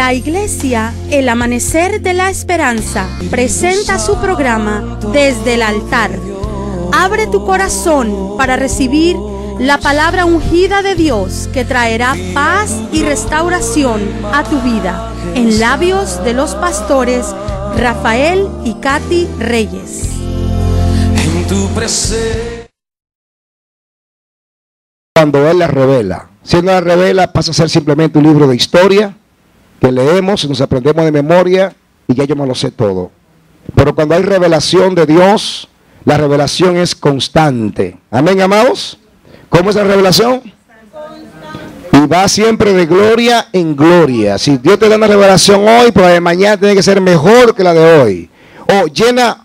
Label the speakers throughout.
Speaker 1: La Iglesia El Amanecer de la Esperanza presenta su programa Desde el Altar. Abre tu corazón para recibir la palabra ungida de Dios que traerá paz y restauración a tu vida, en labios de los pastores Rafael y Katy Reyes.
Speaker 2: En tu presencia.
Speaker 3: Cuando Él la revela, si Él no la revela, pasa a ser simplemente un libro de historia que leemos, nos aprendemos de memoria y ya yo me lo sé todo. Pero cuando hay revelación de Dios, la revelación es constante. Amén, amados. ¿Cómo es la revelación? Y va siempre de gloria en gloria. Si Dios te da una revelación hoy, pues la de mañana tiene que ser mejor que la de hoy. O llena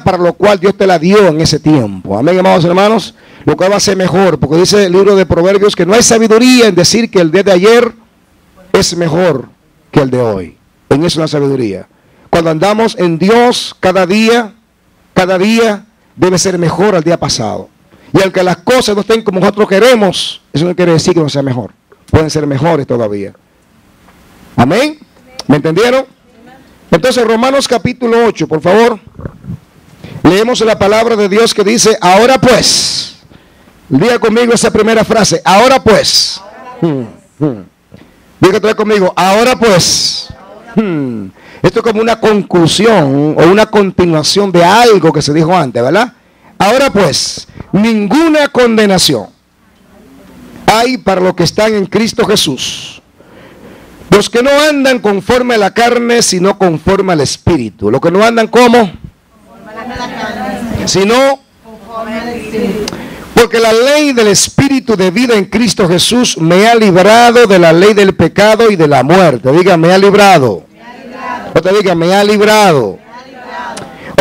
Speaker 3: para lo cual Dios te la dio en ese tiempo. Amén, amados hermanos. Lo cual va a ser mejor, porque dice el libro de Proverbios que no hay sabiduría en decir que el día de ayer es mejor que el de hoy. En eso es la sabiduría. Cuando andamos en Dios, cada día debe ser mejor al día pasado. Y aunque las cosas no estén como nosotros queremos, eso no quiere decir que no sea mejor. Pueden ser mejores todavía. Amén. ¿Me entendieron? Entonces, Romanos capítulo 8, por favor. Leemos la palabra de Dios que dice, ahora pues. Diga conmigo esa primera frase, ahora pues. Diga otra vez conmigo, ahora pues. Esto es como una conclusión o una continuación de algo que se dijo antes, ¿verdad? Ahora pues, ninguna condenación hay para los que están en Cristo Jesús. Los que no andan conforme a la carne, sino conforme al Espíritu. Los que no andan ¿cómo? Sino conforme al Espíritu. Porque la ley del Espíritu de vida en Cristo Jesús me ha librado de la ley del pecado y de la muerte. Diga, me ha librado. O te diga, me ha librado.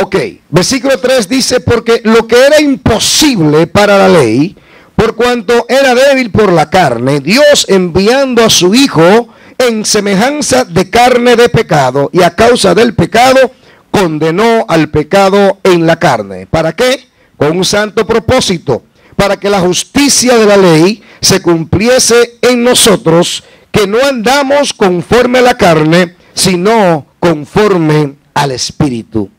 Speaker 3: Ok, versículo 3 dice, porque lo que era imposible para la ley, por cuanto era débil por la carne, Dios enviando a su Hijo en semejanza de carne de pecado, y a causa del pecado, condenó al pecado en la carne. ¿Para qué? Con un santo propósito, para que la justicia de la ley se cumpliese en nosotros, que no andamos conforme a la carne, sino conforme al Espíritu.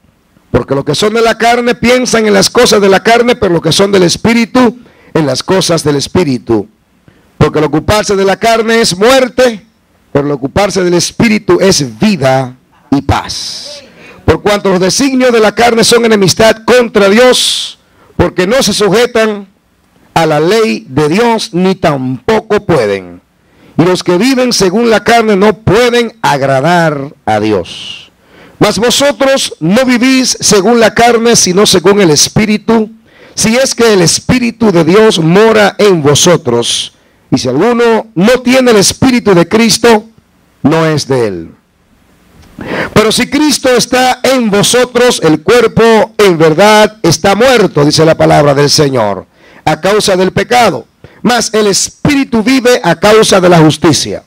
Speaker 3: Porque los que son de la carne piensan en las cosas de la carne, pero los que son del Espíritu, en las cosas del Espíritu. Porque el ocuparse de la carne es muerte, pero el ocuparse del Espíritu es vida y paz. Por cuanto los designios de la carne son enemistad contra Dios, porque no se sujetan a la ley de Dios, ni tampoco pueden. Y los que viven según la carne no pueden agradar a Dios. Mas vosotros no vivís según la carne, sino según el Espíritu, si es que el Espíritu de Dios mora en vosotros. Y si alguno no tiene el Espíritu de Cristo, no es de él. Pero si Cristo está en vosotros, el cuerpo en verdad está muerto, dice la palabra del Señor, a causa del pecado. Mas el Espíritu vive a causa de la justicia.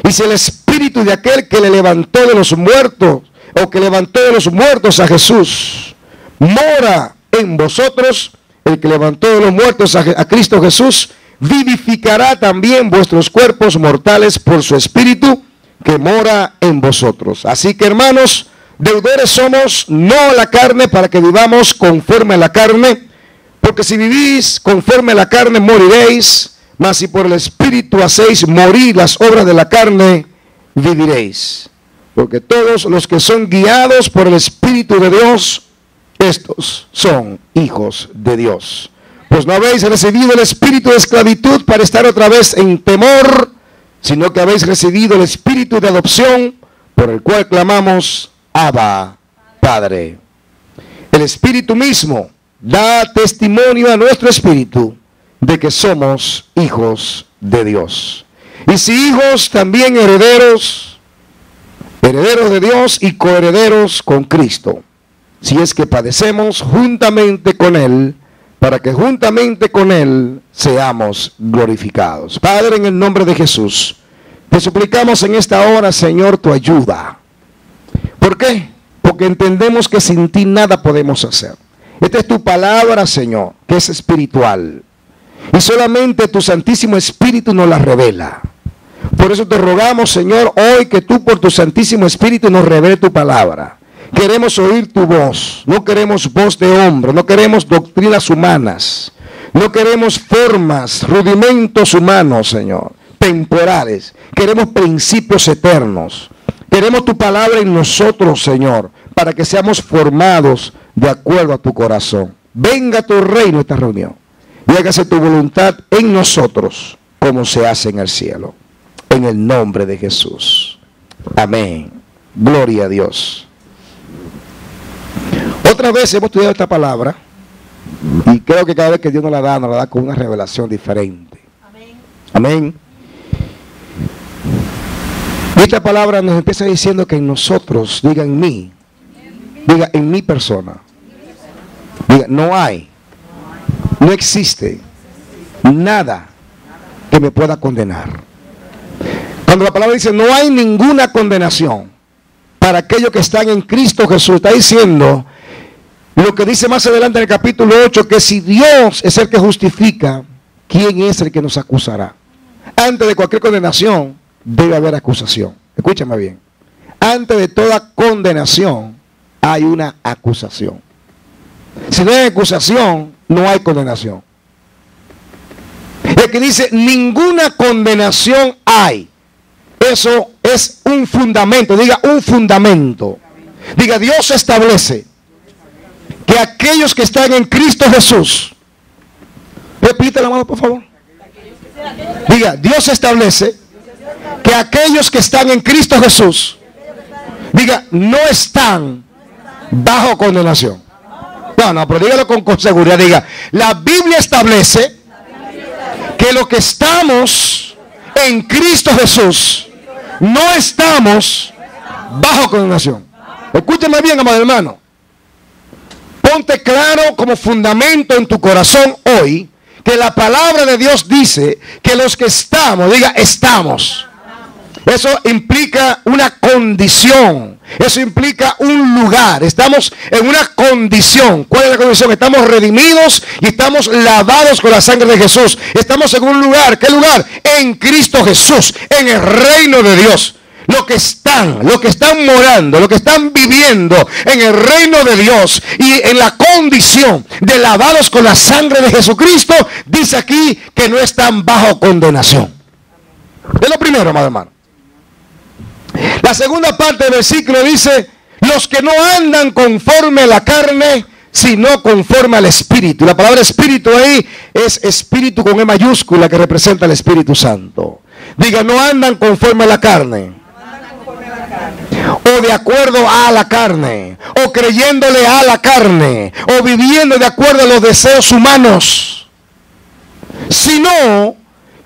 Speaker 3: Y si el Espíritu de aquel que le levantó de los muertos, o que levantó de los muertos a Jesús, mora en vosotros, el que levantó de los muertos a Cristo Jesús, vivificará también vuestros cuerpos mortales por su Espíritu que mora en vosotros. Así que, hermanos, deudores somos, no a la carne, para que vivamos conforme a la carne, porque si vivís conforme a la carne moriréis, mas si por el Espíritu hacéis morir las obras de la carne, viviréis. Porque todos los que son guiados por el Espíritu de Dios, estos son hijos de Dios. Pues no habéis recibido el espíritu de esclavitud para estar otra vez en temor, sino que habéis recibido el espíritu de adopción, por el cual clamamos, Abba, Padre. El Espíritu mismo da testimonio a nuestro espíritu de que somos hijos de Dios. Y si hijos, también herederos, herederos de Dios y coherederos con Cristo, si es que padecemos juntamente con Él, para que juntamente con Él seamos glorificados. Padre, en el nombre de Jesús, te suplicamos en esta hora, Señor, tu ayuda. ¿Por qué? Porque entendemos que sin ti nada podemos hacer. Esta es tu palabra, Señor, que es espiritual. Y solamente tu Santísimo Espíritu nos la revela. Por eso te rogamos, Señor, hoy que tú por tu Santísimo Espíritu nos revele tu palabra. Queremos oír tu voz. No queremos voz de hombre, no queremos doctrinas humanas. No queremos formas, rudimentos humanos, Señor, temporales. Queremos principios eternos. Queremos tu palabra en nosotros, Señor, para que seamos formados de acuerdo a tu corazón. Venga tu reino esta reunión y hágase tu voluntad en nosotros como se hace en el cielo. En el nombre de Jesús. Amén. Gloria a Dios. Otra vez hemos estudiado esta palabra y creo que cada vez que Dios nos la da con una revelación diferente. Amén. Amén. Y esta palabra nos empieza diciendo que en nosotros, diga en mí, diga en mi persona, diga no hay, no existe nada que me pueda condenar. Cuando la palabra dice no hay ninguna condenación para aquellos que están en Cristo Jesús, está diciendo lo que dice más adelante en el capítulo 8, que si Dios es el que justifica, ¿quién es el que nos acusará? Antes de cualquier condenación debe haber acusación. Escúchame bien. Antes de toda condenación hay una acusación. Si no hay acusación, no hay condenación. El que dice ninguna condenación hay. Eso es un fundamento, diga un fundamento. Diga, Dios establece que aquellos que están en Cristo Jesús, repite la mano por favor. Diga, Dios establece que aquellos que están en Cristo Jesús, diga, no están bajo condenación. No, pero dígalo con seguridad, diga, la Biblia establece que los que estamos en Cristo Jesús, no estamos bajo condenación. Escúchame bien, amado hermano. Ponte claro como fundamento en tu corazón hoy que la palabra de Dios dice que los que estamos, diga estamos. Eso implica una condición. Eso implica un lugar. Estamos en una condición. ¿Cuál es la condición? Estamos redimidos y estamos lavados con la sangre de Jesús. Estamos en un lugar. ¿Qué lugar? En Cristo Jesús. En el reino de Dios. Los que están morando, los que están viviendo en el reino de Dios y en la condición de lavados con la sangre de Jesucristo, dice aquí que no están bajo condenación. Es lo primero, amado hermano. La segunda parte del versículo dice, los que no andan conforme a la carne, sino conforme al Espíritu. La palabra Espíritu ahí es Espíritu con E mayúscula, que representa al Espíritu Santo. Diga, no andan conforme a la carne, o de acuerdo a la carne, o creyéndole a la carne, o viviendo de acuerdo a los deseos humanos, sino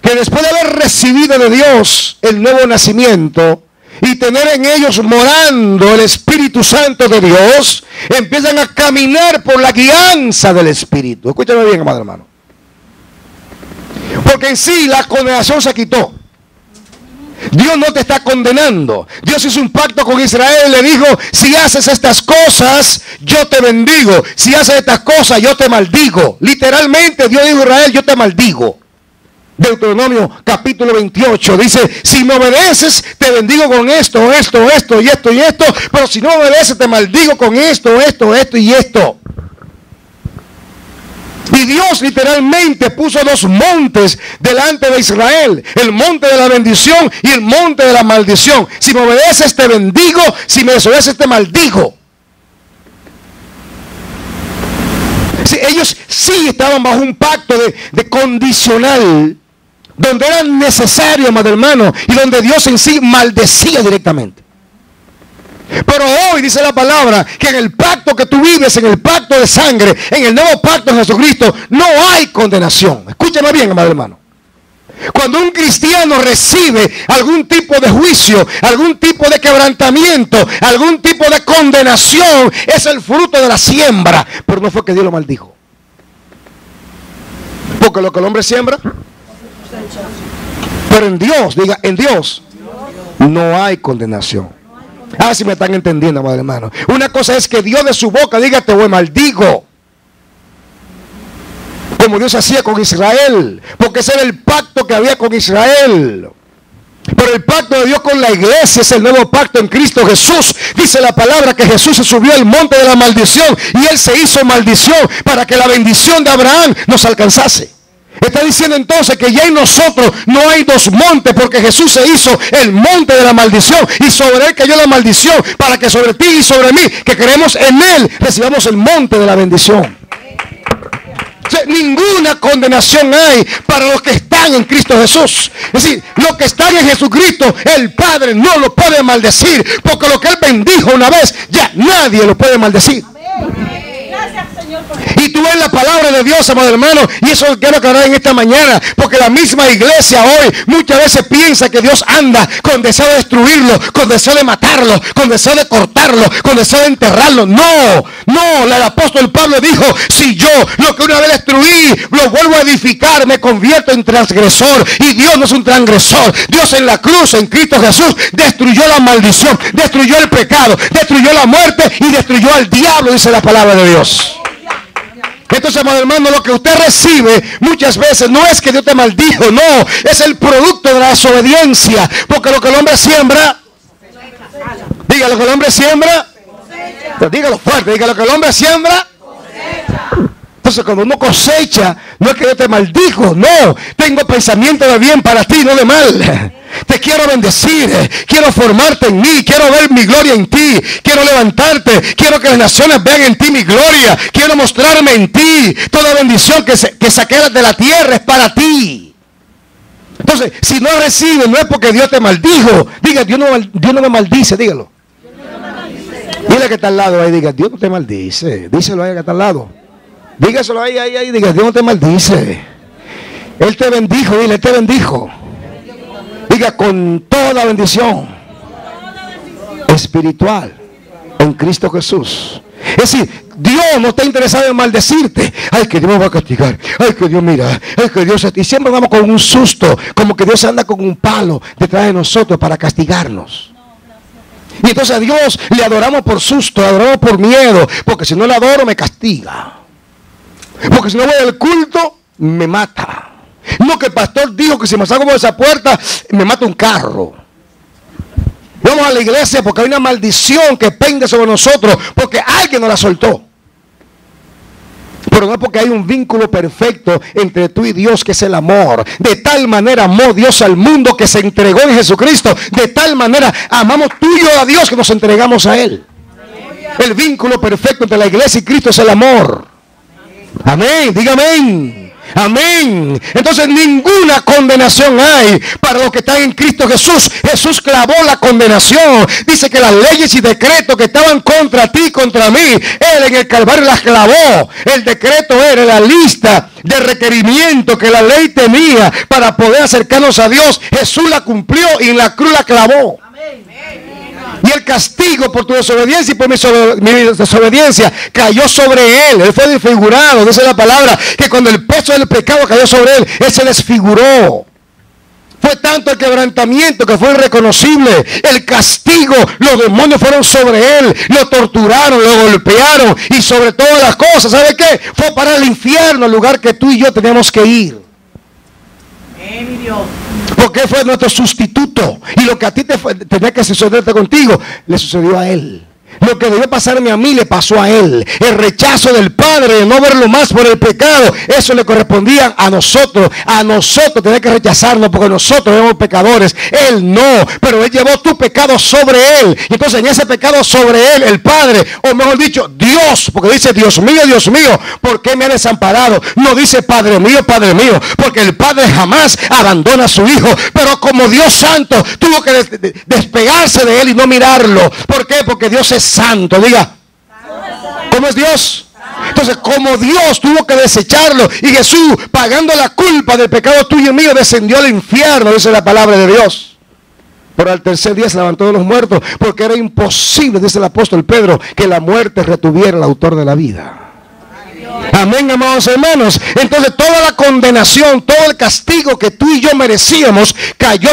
Speaker 3: que después de haber recibido de Dios el nuevo nacimiento y tener en ellos morando el Espíritu Santo de Dios, empiezan a caminar por la guianza del Espíritu. Escúchame bien, amado hermano. Porque en sí la condenación se quitó. Dios no te está condenando. Dios hizo un pacto con Israel y le dijo, si haces estas cosas, yo te bendigo. Si haces estas cosas, yo te maldigo. Literalmente Dios dijo a Israel, yo te maldigo. Deuteronomio capítulo 28 dice, si me obedeces, te bendigo con esto, esto y esto. Pero si no obedeces, te maldigo con esto y esto. Y Dios literalmente puso dos montes delante de Israel. El monte de la bendición y el monte de la maldición. Si me obedeces te bendigo, si me desobedeces te maldigo. Sí, ellos sí estaban bajo un pacto de condicional, donde era necesario, amado hermano, y donde Dios en sí maldecía directamente. Pero hoy dice la palabra que en el pacto que tú vives, en el pacto de sangre, en el nuevo pacto de Jesucristo, no hay condenación. Escúchame bien, amado hermano. Cuando un cristiano recibe algún tipo de juicio, algún tipo de quebrantamiento, algún tipo de condenación, es el fruto de la siembra. Pero no fue que Dios lo maldijo. Porque lo que el hombre siembra. Pero en Dios, diga, en Dios no hay condenación. Ah, si me están entendiendo, amado hermano. Una cosa es que Dios de su boca diga, te voy maldigo. Como Dios hacía con Israel. Porque ese era el pacto que había con Israel. Pero el pacto de Dios con la iglesia es el nuevo pacto en Cristo Jesús. Dice la palabra que Jesús se subió al monte de la maldición y Él se hizo maldición para que la bendición de Abraham nos alcanzase. Está diciendo entonces que ya en nosotros no hay dos montes, porque Jesús se hizo el monte de la maldición y sobre Él cayó la maldición, para que sobre ti y sobre mí, que creemos en Él, recibamos el monte de la bendición. O sea, ninguna condenación hay para los que están en Cristo Jesús. Es decir, los que están en Jesucristo, el Padre no lo puede maldecir, porque lo que Él bendijo una vez, ya nadie lo puede maldecir. Y tú ves la palabra de Dios, amado hermano, y eso quiero aclarar en esta mañana, porque la misma iglesia hoy muchas veces piensa que Dios anda con deseo de destruirlo, con deseo de matarlo, con deseo de cortarlo, con deseo de enterrarlo. No, el apóstol Pablo dijo: si yo lo que una vez destruí lo vuelvo a edificar, me convierto en transgresor. Y Dios no es un transgresor. Dios en la cruz, en Cristo Jesús, destruyó la maldición, destruyó el pecado, destruyó la muerte y destruyó al diablo, dice la palabra de Dios. Entonces, amado hermano, lo que usted recibe muchas veces no es que Dios te maldijo, no, es el producto de la desobediencia, porque lo que el hombre siembra, diga lo que el hombre siembra, dígalo fuerte, diga lo que el hombre siembra. Entonces, cuando uno cosecha, no es que Dios te maldijo, no, tengo pensamiento de bien para ti, no de mal. Te quiero bendecir, quiero formarte en mí, quiero ver mi gloria en ti, quiero levantarte, quiero que las naciones vean en ti mi gloria, quiero mostrarme en ti. Toda bendición que saqué de la tierra es para ti. Entonces, si no recibes, no es porque Dios te maldijo. Diga, Dios no me maldice, dígalo. Dile que está al lado ahí, diga, Dios no te maldice. Díselo ahí que está al lado. Dígaselo ahí, diga, Dios no te maldice. Él te bendijo, dile, Él te bendijo. Diga, con toda bendición espiritual en Cristo Jesús. Es decir, Dios no está interesado en maldecirte. Ay, que Dios me va a castigar. Ay, que Dios mira. Ay, que Dios... Y siempre andamos con un susto, como que Dios anda con un palo detrás de nosotros para castigarnos. Y entonces a Dios le adoramos por susto, le adoramos por miedo, porque si no le adoro me castiga. Porque si no voy al culto, me mata. No, que el pastor dijo que si me salgo por esa puerta, me mata un carro. Vamos a la iglesia porque hay una maldición que pende sobre nosotros, porque alguien nos la soltó. Pero no es porque hay un vínculo perfecto entre tú y Dios, que es el amor. De tal manera amó Dios al mundo que se entregó en Jesucristo. De tal manera amamos tú y yo a Dios que nos entregamos a Él. El vínculo perfecto entre la iglesia y Cristo es el amor. Amén, diga amén. Amén. Entonces ninguna condenación hay para los que están en Cristo Jesús. Jesús clavó la condenación. Dice que las leyes y decretos que estaban contra ti, contra mí, Él en el Calvario las clavó. El decreto era la lista de requerimientos que la ley tenía para poder acercarnos a Dios. Jesús la cumplió y en la cruz la clavó. Y el castigo por tu desobediencia y por mi desobediencia cayó sobre Él. Él fue desfigurado. Dice la palabra que cuando el peso del pecado cayó sobre Él, Él se desfiguró. Fue tanto el quebrantamiento que fue irreconocible. El castigo, los demonios fueron sobre Él. Lo torturaron, lo golpearon. Y sobre todas las cosas, ¿sabe qué? Fue para el infierno, el lugar que tú y yo teníamos que ir. Porque fue nuestro sustituto. Y lo que a ti tenía que sucederte contigo, le sucedió a Él. Lo que debió pasarme a mí, le pasó a Él. El rechazo del Padre de no verlo más por el pecado, eso le correspondía a nosotros. A nosotros tener que rechazarlo, porque nosotros éramos pecadores. Él no, pero Él llevó tu pecado sobre Él. Y entonces en ese pecado sobre Él, el Padre, o mejor dicho, Dios, porque dice, Dios mío, ¿por qué me ha desamparado? No dice, Padre mío, porque el Padre jamás abandona a su Hijo. Pero como Dios santo, tuvo que despegarse de Él y no mirarlo. ¿Por qué? Porque Dios es santo. Diga, ¿cómo es Dios? Entonces, como Dios tuvo que desecharlo, y Jesús, pagando la culpa del pecado tuyo y mío, descendió al infierno, dice la palabra de Dios. Pero al tercer día se levantó de los muertos, porque era imposible, dice el apóstol Pedro, que la muerte retuviera al autor de la vida. Amén, amados hermanos. Entonces toda la condenación, todo el castigo que tú y yo merecíamos cayó